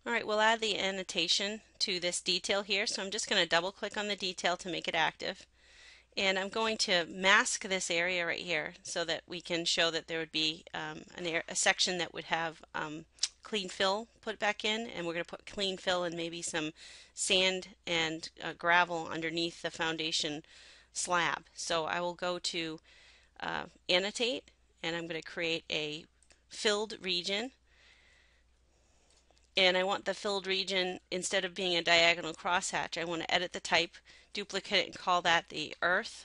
All right, we'll add the annotation to this detail here. So I'm just going to double click on the detail to make it active. And I'm going to mask this area right here so that we can show that there would be a section that would have clean fill put back in, and we're going to put clean fill and maybe some sand and gravel underneath the foundation slab. So I will go to annotate, and I'm going to create a filled region, and I want the filled region, instead of being a diagonal crosshatch, I want to edit the type, duplicate it, and call that the earth,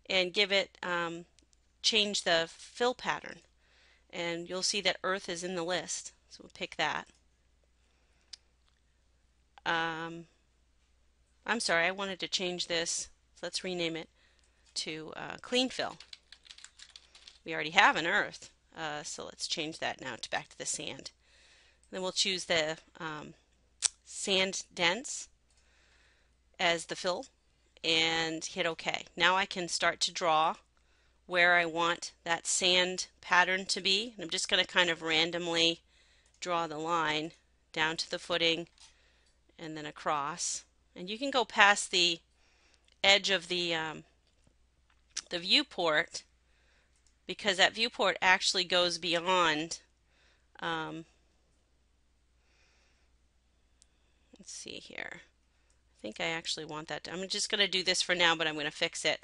and give it change the fill pattern, and you'll see that earth is in the list, so we'll pick that. I'm sorry, I wanted to change this, so let's rename it to clean fill. We already have an earth, so let's change that now to back to the sand. Then we'll choose the sand dense as the fill and hit OK. Now I can start to draw where I want that sand pattern to be. I'm just going to kind of randomly draw the line down to the footing and then across. And you can go past the edge of the viewport, because that viewport actually goes beyond. Let's see here. I think I actually want that. I'm just going to do this for now, but I'm going to fix it.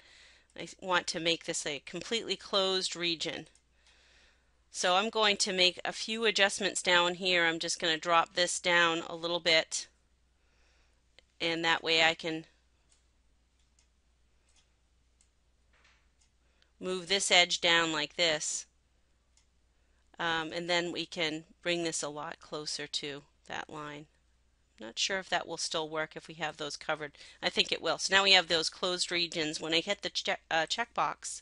I want to make this a completely closed region. So I'm going to make a few adjustments down here. I'm just going to drop this down a little bit, and that way I can move this edge down like this, and then we can bring this a lot closer to that line. Not sure if that will still work if we have those covered. I think it will. So now we have those closed regions. When I hit the checkbox,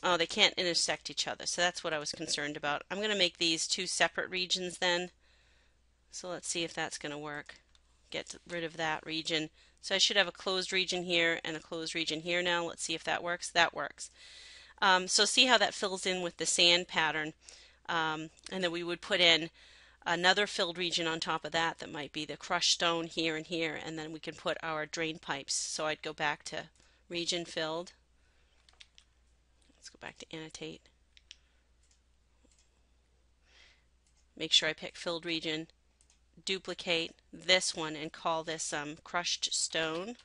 oh, they can't intersect each other. So that's what I was concerned about. I'm going to make these two separate regions then. So let's see if that's going to work. Get rid of that region. So I should have a closed region here and a closed region here now. Let's see if that works. That works. So see how that fills in with the sand pattern. And then we would put in another filled region on top of that that might be the crushed stone here and here, and then we can put our drain pipes. So I'd go back to region filled. Let's go back to annotate. Make sure I pick filled region, duplicate this one and call this crushed stone,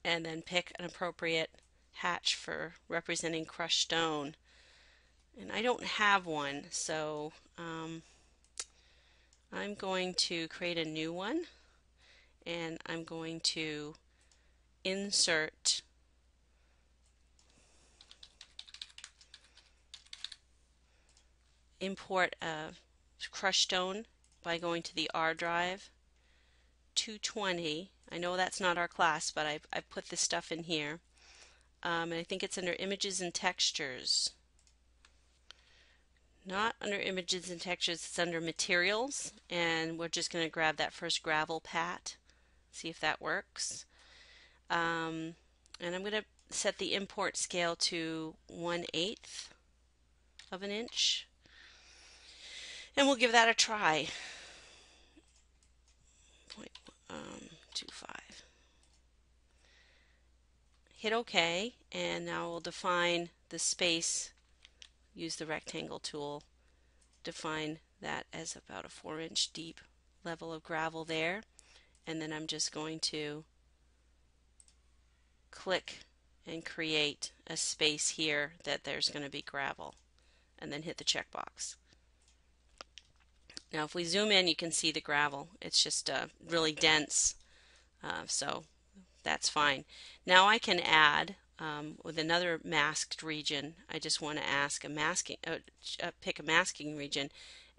and then pick an appropriate hatch for representing crushed stone. And I don't have one, so I'm going to create a new one, and I'm going to insert import a crushed stone by going to the R drive, 220. I know that's not our class, but I put this stuff in here, and I think it's under images and textures. Not under images and textures, it's under materials, and we're just going to grab that first gravel pat, see if that works. And I'm going to set the import scale to 1/8 of an inch, and we'll give that a try. 0.25. Hit OK, and now we'll define the space. Use the rectangle tool, define that as about a 4-inch deep level of gravel there, and then I'm just going to click and create a space here that there's going to be gravel, and then hit the checkbox. Now if we zoom in, you can see the gravel. It's just really dense, so that's fine. Now I can add with another masked region. I just want to pick a masking region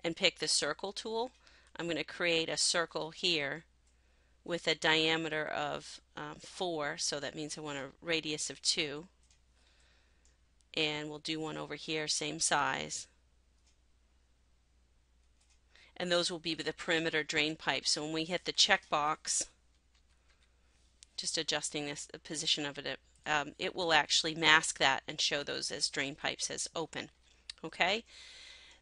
and pick the circle tool. I'm going to create a circle here with a diameter of 4, so that means I want a radius of 2. And we'll do one over here, same size. And those will be the perimeter drain pipes. So when we hit the checkbox, just adjusting this the position of it, it will actually mask that and show those as drain pipes as open. Okay,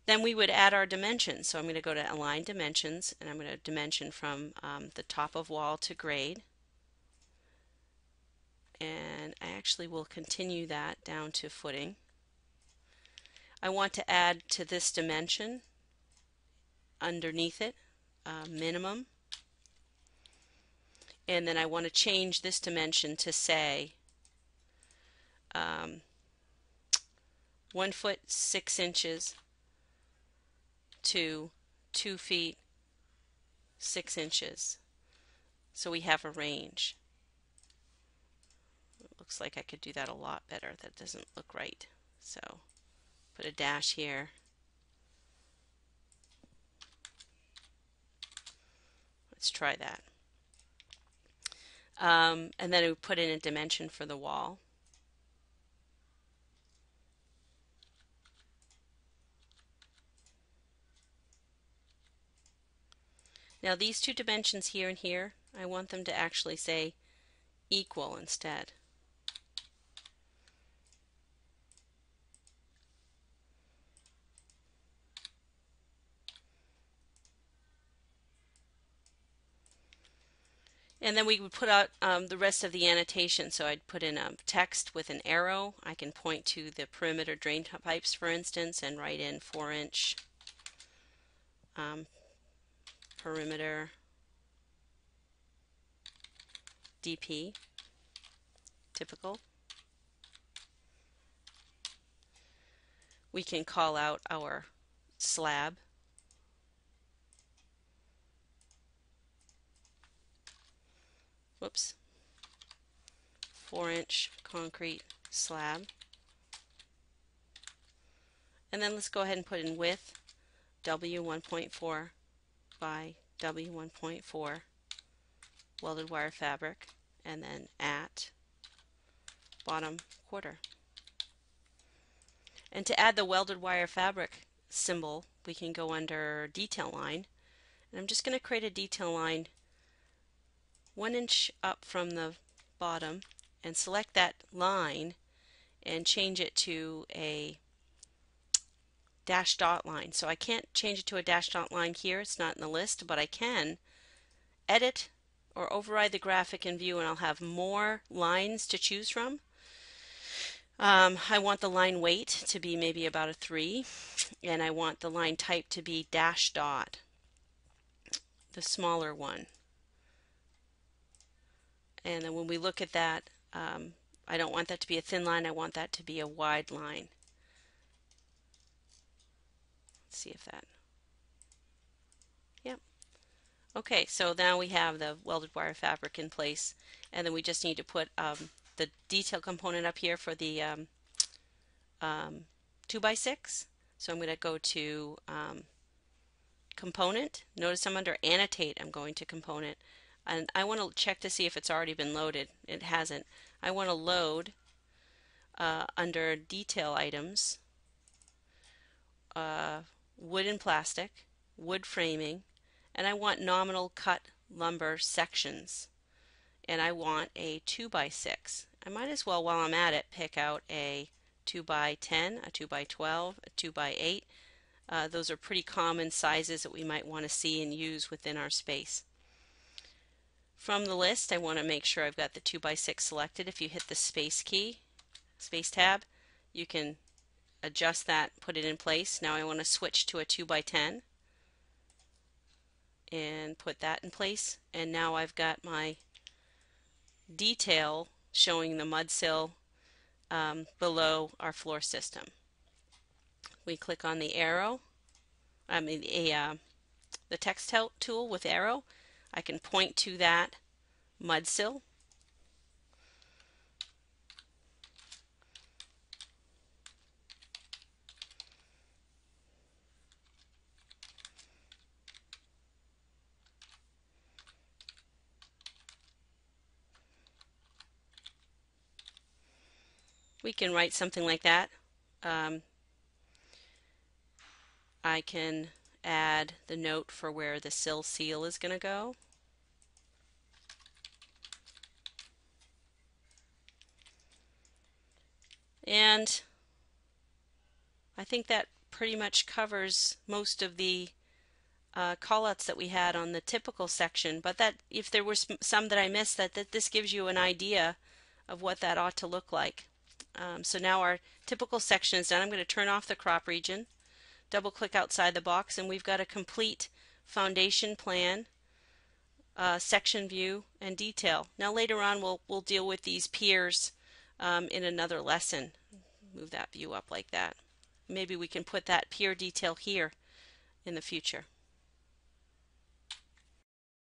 then we would add our dimensions. So I'm going to go to Align Dimensions, and I'm going to dimension from the top of wall to grade. And I actually will continue that down to footing. I want to add to this dimension underneath it, minimum. And then I want to change this dimension to say 1 foot 6 inches to 2 feet 6 inches. So we have a range. It looks like I could do that a lot better. That doesn't look right. So put a dash here. Let's try that. And then we put in a dimension for the wall. Now these two dimensions here and here, I want them to actually say equal instead. And then we would put out the rest of the annotation. So I'd put in text with an arrow. I can point to the perimeter drain pipes, for instance, and write in 4-inch perimeter DP, typical. We can call out our slab. Whoops. 4-inch concrete slab. And then let's go ahead and put in width W1.4 by W1.4 welded wire fabric, and then at bottom quarter. And to add the welded wire fabric symbol, we can go under detail line, and I'm just going to create a detail line 1 inch up from the bottom and select that line and change it to a dash dot line. So I can't change it to a dash dot line here, it's not in the list, but I can edit or override the graphic in view and I'll have more lines to choose from. I want the line weight to be maybe about a 3, and I want the line type to be dash dot, the smaller one. And then when we look at that, I don't want that to be a thin line, I want that to be a wide line. Let's see if that, yep. Okay, so now we have the welded wire fabric in place, and then we just need to put the detail component up here for the 2x6. So I'm going to go to component. Notice I'm under annotate. I'm going to component, and I want to check to see if it's already been loaded. It hasn't. I want to load under detail items, wood and plastic, wood framing, and I want nominal cut lumber sections, and I want a 2x6. I might as well, while I'm at it, pick out a 2x10, a 2x12, a 2x8. Those are pretty common sizes that we might want to see and use within our space. From the list, I want to make sure I've got the 2x6 selected. If you hit the space key, space tab, you can adjust that, put it in place. Now I want to switch to a 2x10 and put that in place, and now I've got my detail showing the mud sill below our floor system. We click on the arrow, the text tool with arrow. I can point to that mud sill. We can write something like that. I can add the note for where the sill seal is going to go. And I think that pretty much covers most of the callouts that we had on the typical section, but that if there were some that I missed, that this gives you an idea of what that ought to look like. So now our typical section is done. I'm going to turn off the crop region, double click outside the box, and we've got a complete foundation plan, section view, and detail. Now later on we'll deal with these piers in another lesson. Move that view up like that. Maybe we can put that pier detail here in the future.